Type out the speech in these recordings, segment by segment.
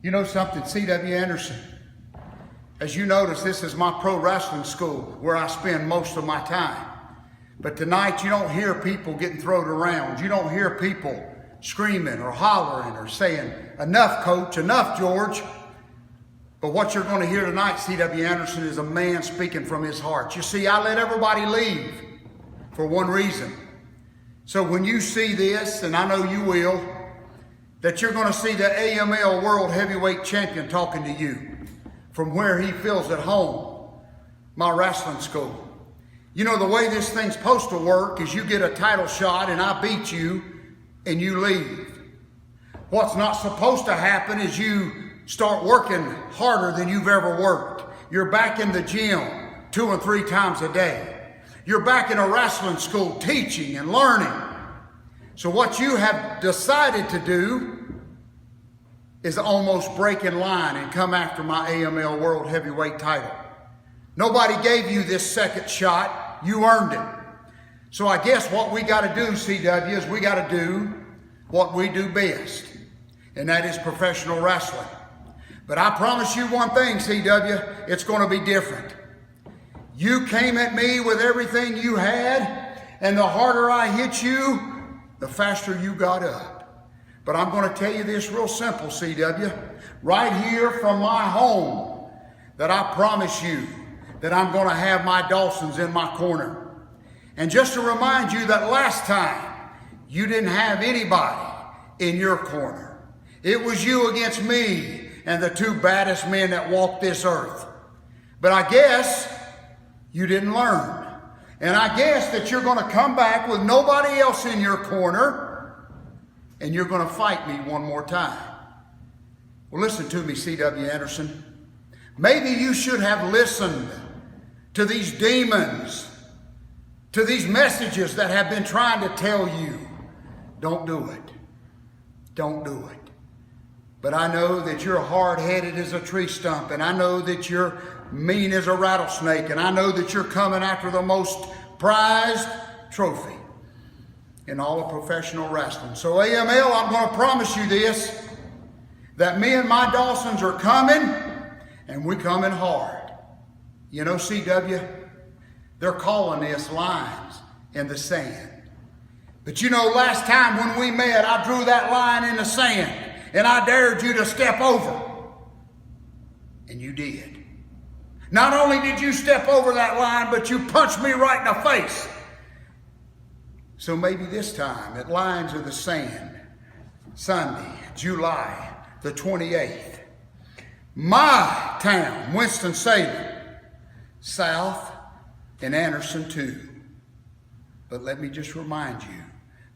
You know something, C.W. Anderson? As you notice, this is my pro wrestling school where I spend most of my time. But tonight you don't hear people getting thrown around. You don't hear people screaming or hollering or saying, "Enough, coach, enough, George." But what you're going to hear tonight, C.W. Anderson, is a man speaking from his heart. You see, I let everybody leave for one reason. So when you see this, and I know you will, that you're going to see the AML World Heavyweight Champion talking to you from where he feels at home, my wrestling school. You know, the way this thing's supposed to work is you get a title shot and I beat you and you leave. What's not supposed to happen is you start working harder than you've ever worked. You're back in the gym 2 and 3 times a day. You're back in a wrestling school teaching and learning. So what you have decided to do is almost break in line and come after my AML World Heavyweight title. Nobody gave you this second shot. You earned it. So I guess what we got to do, CW, is we got to do what we do best, and that is professional wrestling. But I promise you one thing, CW, it's going to be different. You came at me with everything you had, and the harder I hit you, the faster you got up. But I'm going to tell you this real simple, CW, right here from my home, that I promise you that I'm going to have my Dawsons in my corner. And just to remind you that last time, you didn't have anybody in your corner. It was you against me and the 2 baddest men that walked this earth. But I guess you didn't learn. And I guess that you're going to come back with nobody else in your corner and you're going to fight me one more time. Well, listen to me, C.W. Anderson. Maybe you should have listened to these demons, to these messages that have been trying to tell you, don't do it. Don't do it. But I know that you're hard-headed as a tree stump, and I know that you're mean as a rattlesnake, and I know that you're coming after the most prized trophy in all of professional wrestling. So AML, I'm going to promise you this, that me and my Dawsons are coming, and we're coming hard. You know, CW, they're calling this lines in the sand. But you know, last time when we met, I drew that line in the sand, and I dared you to step over. And you did. Not only did you step over that line, but you punched me right in the face. So maybe this time, at Lines of the Sand, Sunday, July the 28th, my town, Winston-Salem, South and Anderson too. But let me just remind you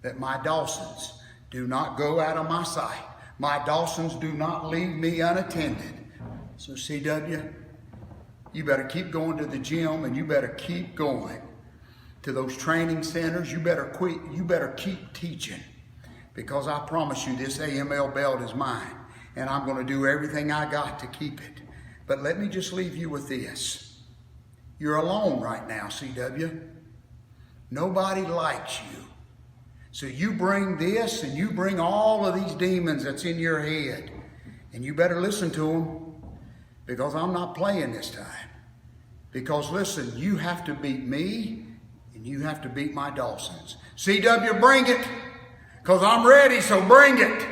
that my Dawsons do not go out of my sight. My Dawsons do not leave me unattended. So CW, you better keep going to the gym, and you better keep going to those training centers. You better quit. You better keep teaching, because I promise you this AML belt is mine, and I'm going to do everything I got to keep it. But let me just leave you with this. You're alone right now, CW. Nobody likes you. So you bring this, and you bring all of these demons that's in your head, and you better listen to them, because I'm not playing this time. Because listen, you have to beat me, and you have to beat my Dawsons. CW, bring it, because I'm ready, so bring it.